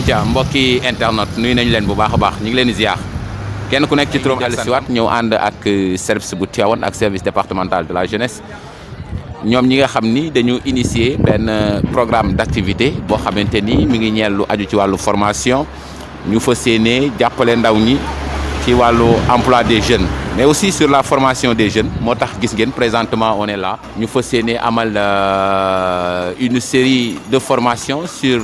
ayca mbokki internet nuyu nañ leen bu baax a baax ñu ngi leen di ziar kenn ku nekk ci turam dellu siwaat ñëw ànd ak service bu Tivaouane ak service départemental de la jeunesse ñoom ñi nga xam ni dañu initier benn programme d'activité boo xamante ni mi ngi ñeel lu aju ci wàllu formation ñu fas yéene jàppale ndaw ñi ci wàllu emploi des jeunes mais aussi sur la formation des jeunes moo tax gis ngeen présentement on est là ñu fas yéene amal une série de formations sur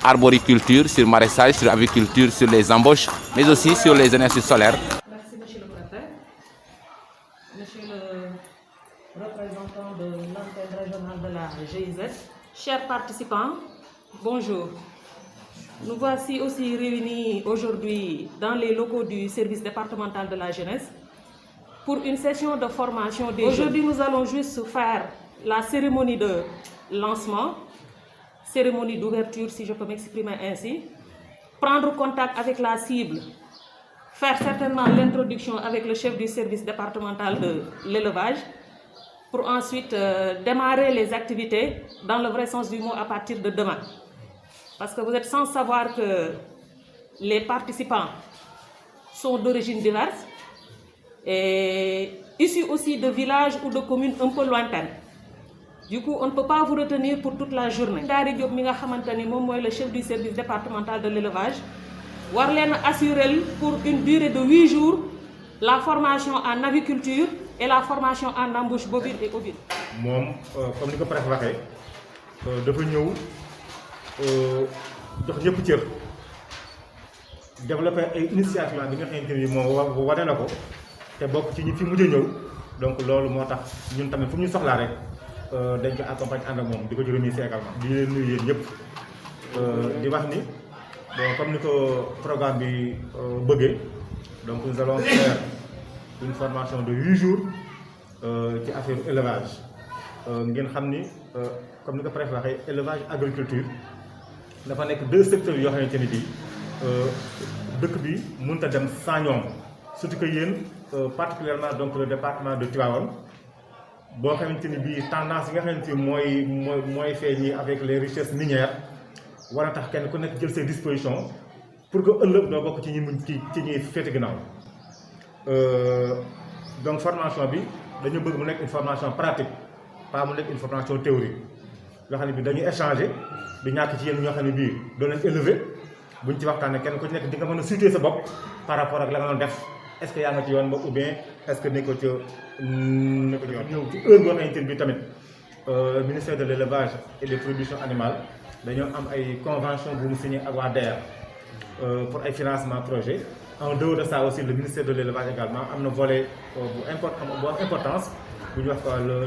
arboriculture, sur maraîchage, sur aviculture, sur les embauches, mais aussi sur les énergies solaires. Merci Monsieur le Préfet. Monsieur le représentant de l'antenne régionale de la GIZ, chers participants, bonjour. Nous voici aussi réunis aujourd'hui dans les locaux du service départemental de la jeunesse pour une session de formation des jeunes. Aujourd'hui, nous allons juste faire la cérémonie de lancement, cérémonie d'ouverture, si je peux m'exprimer ainsi, prendre contact avec la cible, faire certainement l'introduction avec le chef du service départemental de l'élevage, pour ensuite démarrer les activités dans le vrai sens du mot à partir de demain. Parce que vous êtes sans savoir que les participants sont d'origine diverse et issus aussi de villages ou de communes un peu lointaines. Du coup, on ne peut pas vous retenir pour toute la journée. Dari Diop mi nga xamantani mom moy le chef du service départemental de l'élevage war leen assurer pour une durée de 8 jours la formation en aviculture et la formation en embauche bovine et ovine. Mom comme ni ko préfet waxé dafa ñëw jox ñëpp cër développer ay initiative bi nga xamanteni mo wane na ko té bokk ci ñi fi mujj ñëw donc loolu motax ñun tamit fu ñu soxla rek dañ ko accompagner ànd ak moom di ko ci remercier également di leen nuyu yéen ñëpp di wax ni bon comme ni ko programme bi bëggee donc nous allons faire une formation de 8 jours ci affaire élevage ngeen xam ni comme ni ko préfet waxee élevage agriculture dafa nekk 2 secteurs yoo xamante ni bii dëkk bi mënut a dem sans ñoom surtout que yéen particulièrement donc le département de Tivaouane boo xamante ni bii tendance yi nga xamante ni mooy feeñi avec les richesses minières war a tax kenn ku nekk jël ses dispositions pour que ëllëg doo bokk ci ñuy féete ginnaaw donc formation bi dañu bëgg mu nekk une formation pratique pas mu nekk une formation théorique yoo xam ne bi dañuy échanger du ñàkk ci yéen ñoo xam ne bii doo leen élever buñ ci waxtaanee kenn ku ci nekk di nga mën a situer sa bopp par rapport ak la nga doon def est-ce que yaa nga ci yoon ba ou bien est-ce que nekkoo ci ñëw ci heure boo xamante bi tamit ministère de l'élevage et des productions animales dañoo am ay convention bu mu signé ak waa DER pour ay financement projet en dehors de ça aussi le ministère de l'élevage également am na volet bu importance bu ñu wax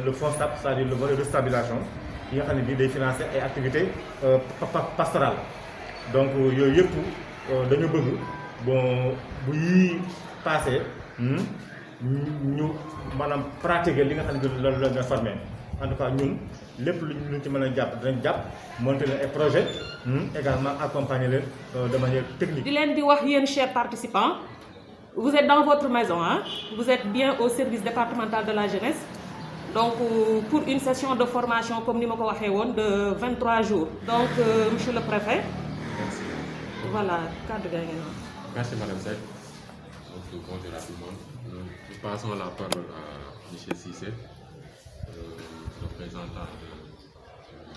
le fonds STAP, c'est-à-dire le volet de stabilisation yi nga xam ne bii day financer ay activités pastorales donc yooyu yëpp dañu bëgg bon bu yii passé ñu maanaam pratiquer li nga xam ne loolu la nga formé en tout cas ñun lépp lu ñu ci mën a jàpp dinañ jàpp monter leen ay projet également accompagner leen de manière technique. di leen di wax yéen chers participants vous êtes dans votre maison hein, vous êtes bien au service départemental de la jeunesse donc pour une session de formation comme ni ma ko waxee woon de 23 jours donc monsieur le préfet. Merci. Voilà kàddu gaa ngi noonu. Merci madame Seck. Donc, bonjour à tout le monde. Nous passons la parole à M. Cissé, représentant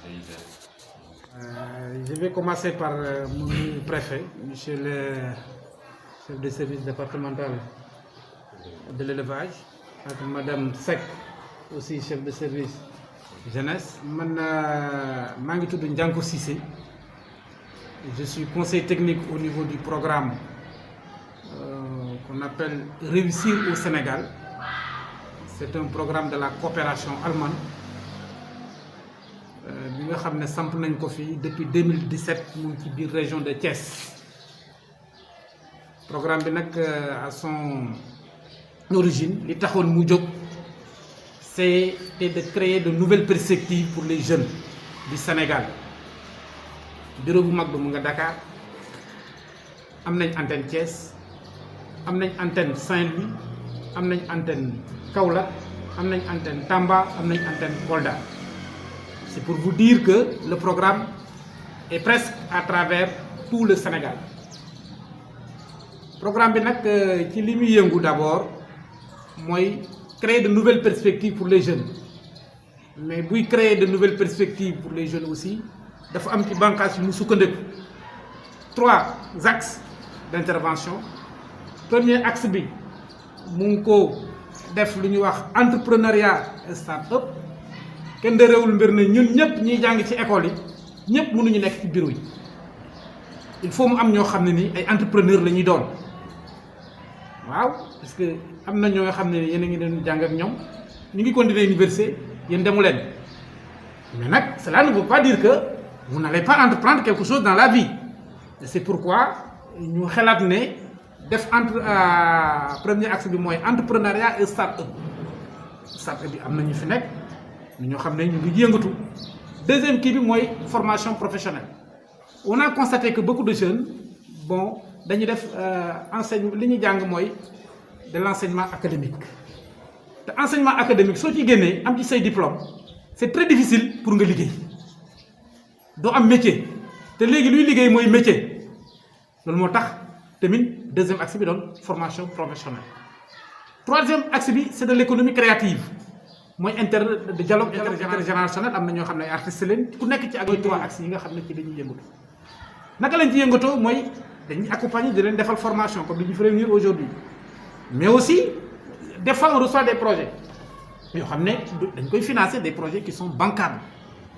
de GIZ. Je vais commencer par mon préfet, monsieur le chef de service départemental de l'élevage, avec madame Seck, aussi chef de service jeunesse. Je suis Ndianko Cissé. Je suis conseiller technique au niveau du programme qu'on appelle Réussir au Sénégal. C'est un programme de la coopération allemande. Nous avons samp nañ ko fi depuis 2017 mu ngi ci biir région de Thiès. Programme bi nag à son origine li taxoon mu jóg c'était de créer de nouvelles perspectives pour les jeunes du Sénégal. Bureau bu mag bi mu nga Dakar am nañ antenne Thiès am nañ antenne Saint-Louis am nañ antenne Kaolack am nañ antenne Tamba am nañ antenne Kolda. C'est pour vous dire que le programme est presque à travers tout le Sénégal. Programme bi nag ci li muy yëngu d'abord mooy créer de nouvelles perspectives pour les jeunes mais buy créer de nouvelles perspectives pour les jeunes aussi dafa am ci bànqaas yu mu sukkandiku 3 axes d'intervention. Premier axe bi mu ngi ko def lu ñuy wax entrepreneuriat et start-up kenn de réewul mbir ne ñun ñëpp ñiy jàng ci école yi ñëpp mënuñu nekk ci bureau yi il faut mu am ñoo xam ne ni ay entrepreneur la ñuy doon waaw parce que am na ñoo xam ne yéen a ngi doon jàng ak ñoom ñu ngi continuer université yéen demu leen mais nag cela ne veut pas dire que vous n'allez pas entreprendre quelque chose dans la vie et c'est pourquoi ñu xalaat ne def premier axe bi mooy entrepreneuriat et start-up bi am na ñu fi nekk ñoo xam ne ñu ngi yëngatu. Deuxième kii bi mooy formation professionnelle on a constaté que beaucoup de jeunes bon dañuy def enseignement li ñuy jàng mooy de l'enseignement académique te enseignement académique soo ci génnee am ci say diplôme c'est très difficile pour nga liggéey doo am métier te léegi luy liggéey mooy métier loolu moo tax tamit deuxième axe bi doon formation professionnelle. Troisième axe bi c'est de l'économie créative mooy de dialogue intergénérationnel am na ñoo xam ne ay artistes leen ku nekk ci ak 3 axes yi nga xam ne ci dañuy yëngatu naka lañ ci yëngatoo mooy dañuy accompagner di leen defal formation comme li ñu fi réunir aujourd'hui mais aussi des fois on reçoit des projets yoo xam ne dañ koy financer des projets qui sont bancables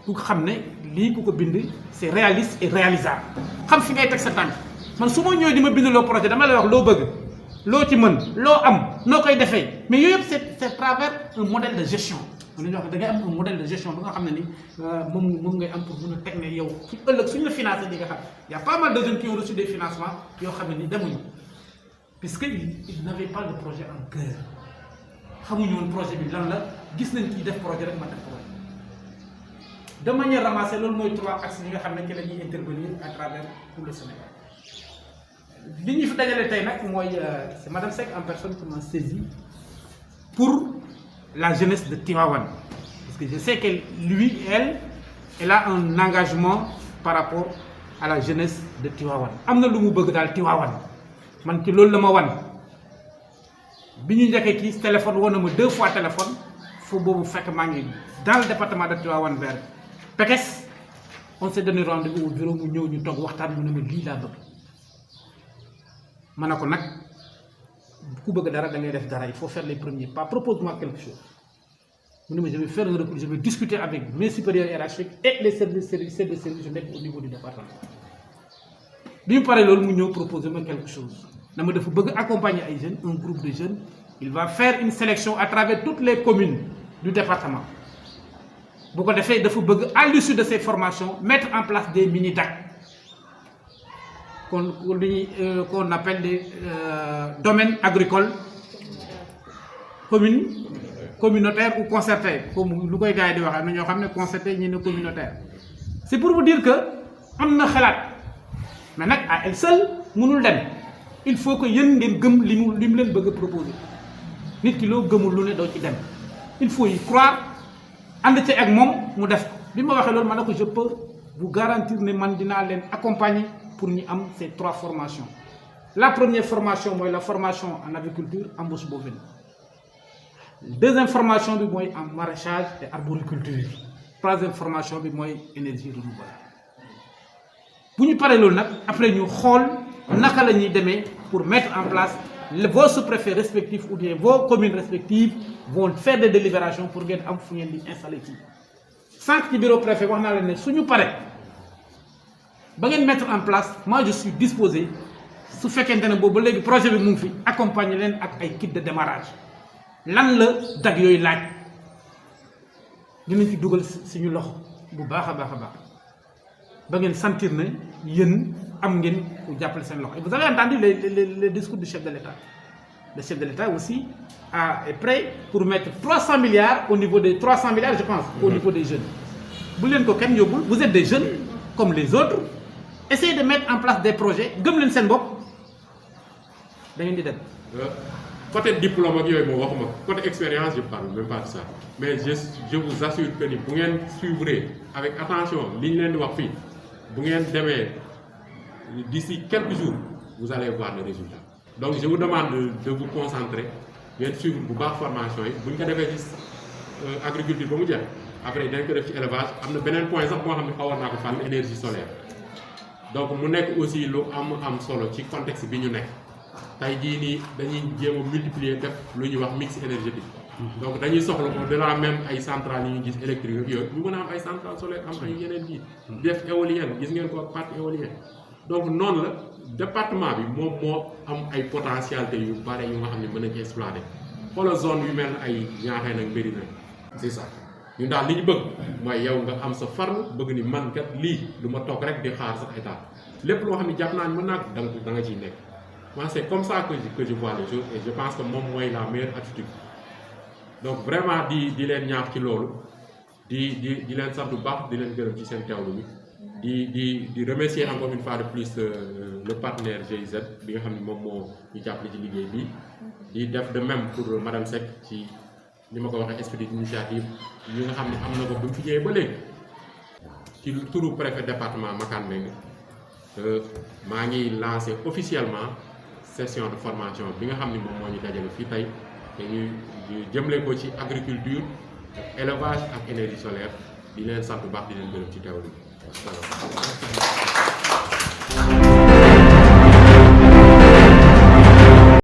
ku xam ne lii ku ko bind c'est réaliste et réalisable xam fi ngay teg sa tànk man su ma ñëwee di ma bind loo projet dama lay wax loo bëgg loo ci mën loo am noo koy defee mais yooyu yëpp c'est travers un modèle de gestion li ñuy wax da ngay am un modèle de gestion ba nga xam ne ni moom ngay am pour mën a teg ne yow ci ëllëg suñu la financé di nga xam y a pas mal de jeunes qui ont reçu des financements yoo xam ne ni demuñu puisque ils n'avaient pas de projet en cœur xamuñu woon projet bi lan la gis nañ kii def projet rek ma def projet de manière ramassée loolu mooy 3 axes yi nga xam ne ci la ñuy intervenir à travers tout le Sénégal. li ñu fi dajale tey nag mooy c'est Madame Seck en personne qui m'a saisi pour la jeunesse de Tivaouane parce que je sais que elle a un engagement par rapport à la jeunesse de Tivaouane am na lu mu bëgg daal Tivaouane man ci loolu la ma wan bi ñu njëkkee kii téléphone woon na ma 2 fois téléphone foofu boobu fekk maa ngi dans le département de Tivaouane vers Pekes on s'est donné rendez-vous au bureau mu ñëw ñu toog waxtaan mu ne ma lii laa bëgg. ma ne ko nag ku bëgg dara da ngay def dara il faut faire les premiers pas propose-moi quelque chose mu ne ma je vais faire un recours je vais discuter avec mes supérieurs hiérarchiques et les services yu nekk au niveau du département bi mu paree loolu mu ñëw proposer ma quelque chose na ma dafa bëgg accompagner ay jeunes un groupe de jeunes il va faire une sélection à travers toutes les communes du département bu ko defee dafa bëgg à l'issue de ces formations mettre en place des mini-DAC qu'on appelle des domaines agricoles communautaires ou concertés comme lu koy gars yi di wax am na ñoo xam ne concerté ñi ne communautaire c'est pour vous dire que am na xalaat mais nag à elle seule mënul dem il faut que yéen ngeen gëm li mu leen bëgg a proposer nit ki loo gëmul lu ne doo ci dem il faut y croire ànd ci ak moom mu def ko bi ma waxee loolu ma ne ko je peux vous garantir ne man dinaa leen accompagner pour ñu am ces 3 formations la première formation mooy la formation en aviculture embauche bovine deuxième formation bi mooy en maraîchage et arboriculture troisième formation bi mooy énergie renouvelable bu ñu paree loolu nag après ñu xool naka la ñuy demee pour mettre en place vos sous-préfets respectifs ou bien vos communes respectives vont faire des délibérations pour ngeen am fu ngeen di installer fii sànq ci bureau préfet wax naa leen ne suñu paree ba ngeen mettre en place moi je suis disposé su fekkente ne boobu ba léegi projet bi mu ngi fi accompagner leen ak ay kit de démarrage lan la dag yooyu laaj dinañ ci dugal suñu loxo bu baax a baax a baax ba ngeen sentir ne yéen am ngeen ku jàppale seen loxo et vous avez entendu les discours du chef de l'État le chef de l'État aussi est prêt pour mettre 300 milliards au niveau des 300 milliards je pense au niveau des jeunes bu leen ko kenn yóbbul vous êtes des jeunes comme les autres essayez de mettre en place des projets gëm leen seen bopp da ngeen di dem. Côté diplôme ak yooyu moom waxuma côté expérience je parle même pas de ça mais je vous assure que ni bu ngeen suivre avec attention li ñu leen di wax fii bu ngeen demee d'ici quelques jours vous allez voir le résultat. Donc je vous demande de vous concentrer ngeen suivre bu baax formation yi bu ñu ko defee ci agriculture ba mu jeex après dañ ko def ci élevage am na beneen point sax boo xam ne xawoon naa ko fànn énergie solaire. Donc mu nekk aussi lu am solo ci contexte bi ñu nekk tey jii nii dañuy jéem a multiplier def lu ñuy wax mix énergétique. Donc dañuy soxla au-delà même ay centrales yi ñu gis électrique ak yooyu ñu mën a am ay centrales solaires am ay yeneen yi def éolienne gis ngeen ko ak parc éolien. Donc noonu la département bi moom moo am ay potentialité yu bare yu nga xam ne mën nañ ci exploiter xoolal zone yu mel ne ay Niakhène ak Médina c'est ça ñun daal li ñu bëgg mooy yow nga am sa farlu bëgg ni man kat lii du ma toog rek di xaar sax état lépp loo xam ne jàpp naa ne mën naa ko da nga ciy nekk. Moi c'est comme ça que je vois les choses et je pense que moom mooy la meilleure attitude. Donc vraiment di leen ñaax ci loolu di leen sant bu baax di leen gërëm ci seen teewlu bi di remercier encore une fois de plus le partenaire GIZ bi nga xam ne moom moo ñu jàppale ci liggéey bi di def de même pour madame Seck ci ni ma ko waxee esprit d'initiative yi nga xam ne am na ko bu mu fi ñëwee ba léegi ci turu préfet département Makane Mbengue maa ngi lancé officiellement session de formation bi nga xam ne moom moo ñu dajale fii tey te ñu jëmle ko ci agriculture élevage ak énergie solaire di leen sant bu baax di leen gërëm ci teewlu bi.